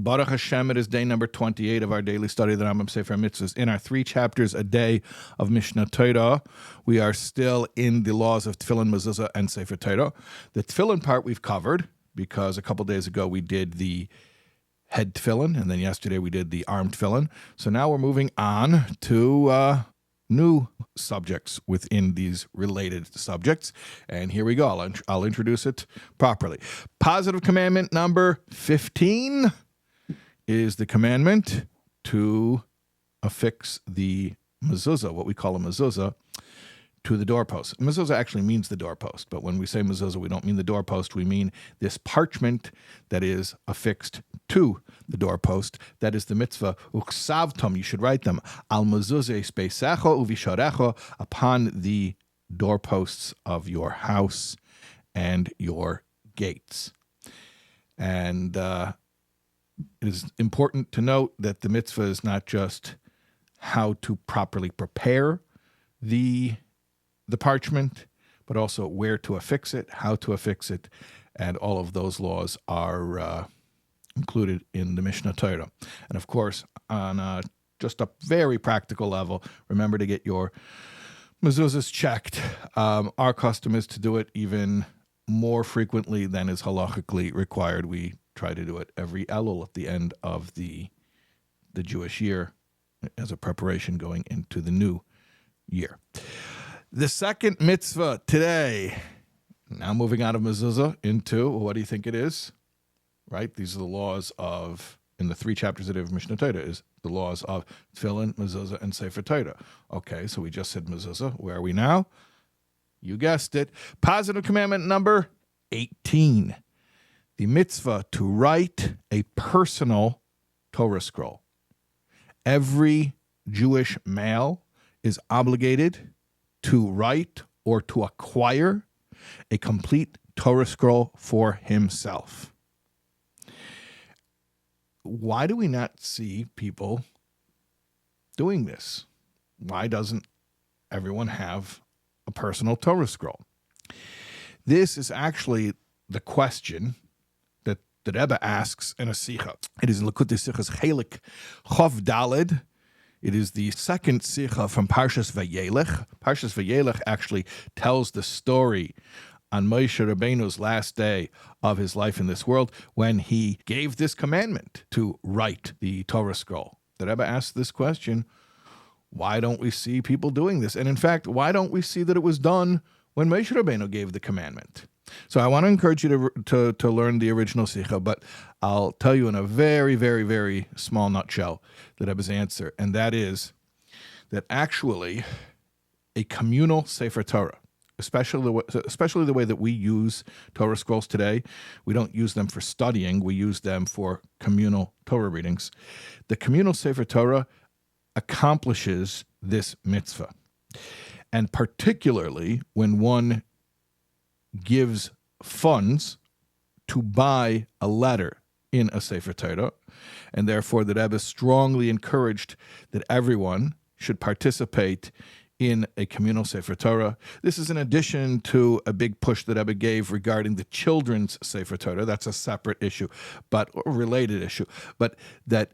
Baruch Hashem, it is day number 28 of our daily study of the Rambam Sefer HaMitzvos. In our 3 chapters a day of Mishnah Torah, we are still in the laws of Tefillin, Mezuzah, and Sefer Torah. The Tefillin part we've covered because a couple days ago we did the head Tefillin, and then yesterday we did the arm Tefillin. So now we're moving on to new subjects within these related subjects. And here we go. I'll introduce it properly. Positive commandment number 15 is the commandment to affix the mezuzah, what we call a mezuzah, to the doorpost. Mezuzah actually means the doorpost, but when we say mezuzah, we don't mean the doorpost. We mean this parchment that is affixed to the doorpost. That is the mitzvah. Uksavtom, you should write them. Al mezuzah speisecha uvisharecha, upon the doorposts of your house and your gates. And it is important to note that the mitzvah is not just how to properly prepare the parchment, but also where to affix it, how to affix it, and all of those laws are included in the Mishnah Torah. And of course, on just a very practical level, remember to get your mezuzahs checked. Our custom is to do it even more frequently than is halachically required. We try to do it every Elul at the end of the Jewish year as a preparation going into the new year. The second mitzvah today, now moving out of mezuzah into, what do you think it is? Right? These are the laws of, in the 3 chapters of Mishnah Torah, is the laws of Tefillin, mezuzah, and Sefer Torah. Okay, so we just said mezuzah. Where are we now? You guessed it. Positive commandment number 18. The mitzvah to write a personal Torah scroll. Every Jewish male is obligated to write or to acquire a complete Torah scroll for himself. Why do we not see people doing this? Why doesn't everyone have a personal Torah scroll? This is actually the question that the Rebbe asks in a Sicha. It is in Likutei Sichas Chelik Chof Daled. It is the second Sicha from Parshas Vayelech. Parshas Vayelech actually tells the story on Moshe Rabbeinu's last day of his life in this world when he gave this commandment to write the Torah scroll. The Rebbe asks this question, why don't we see people doing this? And in fact, why don't we see that it was done when Moshe Rabbeinu gave the commandment? So I want to encourage you to learn the original Sicha, but I'll tell you in a very, very, very small nutshell the Rebbe's answer, and that is that actually a communal Sefer Torah, especially the way that we use Torah scrolls today, we don't use them for studying, we use them for communal Torah readings. The communal Sefer Torah accomplishes this mitzvah. And particularly when one gives funds to buy a letter in a Sefer Torah, and therefore the Rebbe strongly encouraged that everyone should participate in a communal Sefer Torah. This is in addition to a big push that Rebbe gave regarding the children's Sefer Torah. That's a separate issue, but a related issue. But that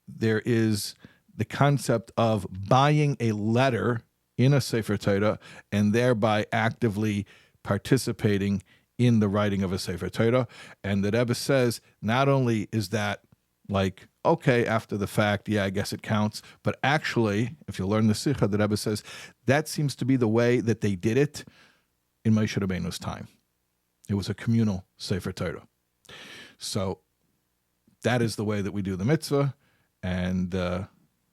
there is the concept of buying a letter in a Sefer Torah and thereby actively participating in the writing of a Sefer Torah. And the Rebbe says, not only is that like, okay, after the fact, yeah, I guess it counts, but actually, if you learn the Sikha, the Rebbe says, that seems to be the way that they did it in Moshe Rabbeinu's time. It was a communal Sefer Torah. So that is the way that we do the mitzvah. And on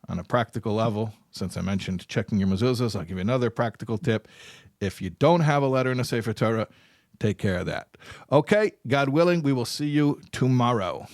a practical level, since I mentioned checking your mezuzahs, I'll give you another practical tip. If you don't have a letter in a Sefer Torah, take care of that. Okay, God willing, we will see you tomorrow.